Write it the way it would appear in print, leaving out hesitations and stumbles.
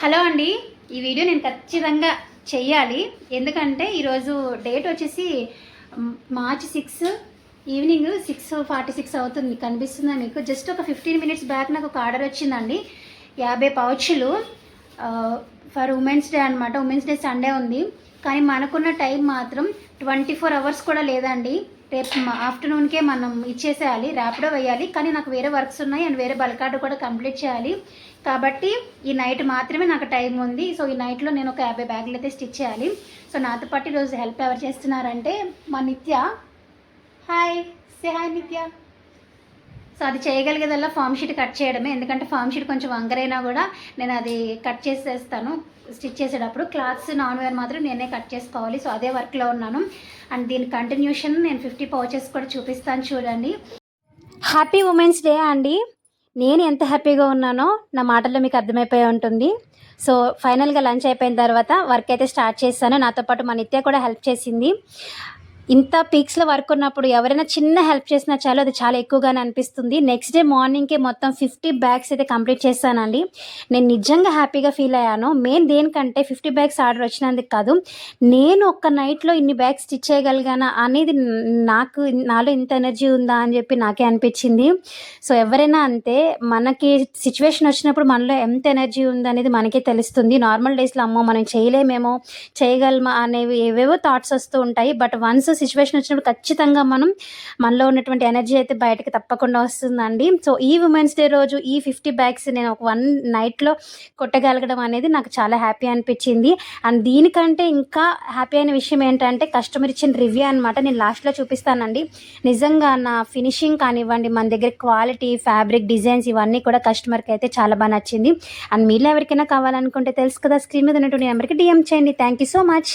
Hello అండి, ఈ video నేను ఖచ్చితంగా చెయ్యాలి. ఎందుకంటే ఈరోజు డేట్ వచ్చేసి మార్చ్ 6 ఈవినింగ్ 6:46 అవుతుంది. కనిపిస్తుందా మీకు? జస్ట్ ఒక 15 మినిట్స్ బ్యాక్ నాకు ఒక ఆర్డర్ వచ్చిందండి. 50 పౌచులు ఫర్ ఉమెన్స్ డే అనమాట. ఉమెన్స్ డే సండే ఉంది, కానీ మనకున్న టైం మాత్రం 24 అవర్స్ కూడా లేదండి. రేపు ఆఫ్టర్నూన్కే మనం ఇచ్చేసేయాలి, ర్యాపిడో వేయాలి. కానీ నాకు వేరే వర్క్స్ ఉన్నాయి అండ్ వేరే బల్క్ ఆర్డర్ కూడా కంప్లీట్ చేయాలి. కాబట్టి ఈ నైట్ మాత్రమే నాకు టైం ఉంది. సో ఈ నైట్లో నేను ఒక 50 బ్యాగులు అయితే స్టిచ్ చేయాలి. సో నాతో పాటు ఈరోజు హెల్ప్ ఎవరు చేస్తున్నారంటే మా నిత్య. హాయ్, సే హాయ్ నిత్య. సో అది చేయగలిగేదల్లా ఫామ్ షీట్ కట్ చేయడమే. ఎందుకంటే ఫామ్ షీట్ కొంచెం వంకరైనా కూడా నేను అది కట్ చేసేస్తాను స్టిచ్ చేసేటప్పుడు. క్లాత్స్ నాన్ వేర్ మాత్రం నేనే కట్ చేసుకోవాలి. సో అదే వర్క్లో ఉన్నాను. అండ్ దీని కంటిన్యూషన్ నేను 50 పౌచెస్ కూడా చూపిస్తాను, చూడండి. హ్యాపీ ఉమెన్స్ డే అండి. నేను ఎంత హ్యాపీగా ఉన్నానో నా మాటల్లో మీకు అర్థమైపోయి ఉంటుంది. సో ఫైనల్గా లంచ్ అయిపోయిన తర్వాత వర్క్ అయితే స్టార్ట్ చేశాను. నాతో పాటు మా నిత్య కూడా హెల్ప్ చేసింది. ఇంత పీక్స్లో వర్క్ ఉన్నప్పుడు ఎవరైనా చిన్న హెల్ప్ చేసినా చాలు, అది చాలా ఎక్కువగానే అనిపిస్తుంది. నెక్స్ట్ డే మార్నింగ్కి మొత్తం 50 బ్యాగ్స్ అయితే కంప్లీట్ చేశానండి. నేను నిజంగా హ్యాపీగా ఫీల్ అయ్యాను. మెయిన్ దేనికంటే 50 బ్యాగ్స్ ఆర్డర్ వచ్చినందుకు కాదు, నేను ఒక్క నైట్లో ఇన్ని బ్యాగ్స్ స్టిచ్ చేయగలిగానా అనేది నాలో ఇంత ఎనర్జీ ఉందా అని చెప్పి నాకే అనిపించింది. సో ఎవరైనా అంతే, మనకి సిచ్యువేషన్ వచ్చినప్పుడు మనలో ఎంత ఎనర్జీ ఉందనేది మనకే తెలుస్తుంది. నార్మల్ డేస్లో అమ్మో మనం చేయలేమేమో, చేయగలమా అనేవి ఏవేవో థాట్స్ వస్తూ ఉంటాయి. బట్ వన్స్ సిచ్యువేషన్ వచ్చినప్పుడు ఖచ్చితంగా మనలో ఉన్నటువంటి ఎనర్జీ అయితే బయటకు తప్పకుండా వస్తుందండి. సో ఈ ఉమెన్స్ డే రోజు ఈ 50 బ్యాగ్స్ నేను ఒక 1 నైట్లో కొట్టగలగడం అనేది నాకు చాలా హ్యాపీ అనిపించింది. అండ్ దీనికంటే ఇంకా హ్యాపీ అయిన విషయం ఏంటంటే కస్టమర్ ఇచ్చిన రివ్యూ అనమాట. నేను లాస్ట్లో చూపిస్తానండి. నిజంగా నా ఫినిషింగ్ కానివ్వండి, మన దగ్గర క్వాలిటీ, ఫ్యాబ్రిక్, డిజైన్స్ ఇవన్నీ కూడా కస్టమర్కి అయితే చాలా బాగా నచ్చింది. అండ్ మీలో ఎవరికైనా కావాలనుకుంటే తెలుసు కదా, స్క్రీన్ మీద ఉన్నటువంటి నెంబర్కి DM చేయండి. Thank you so much.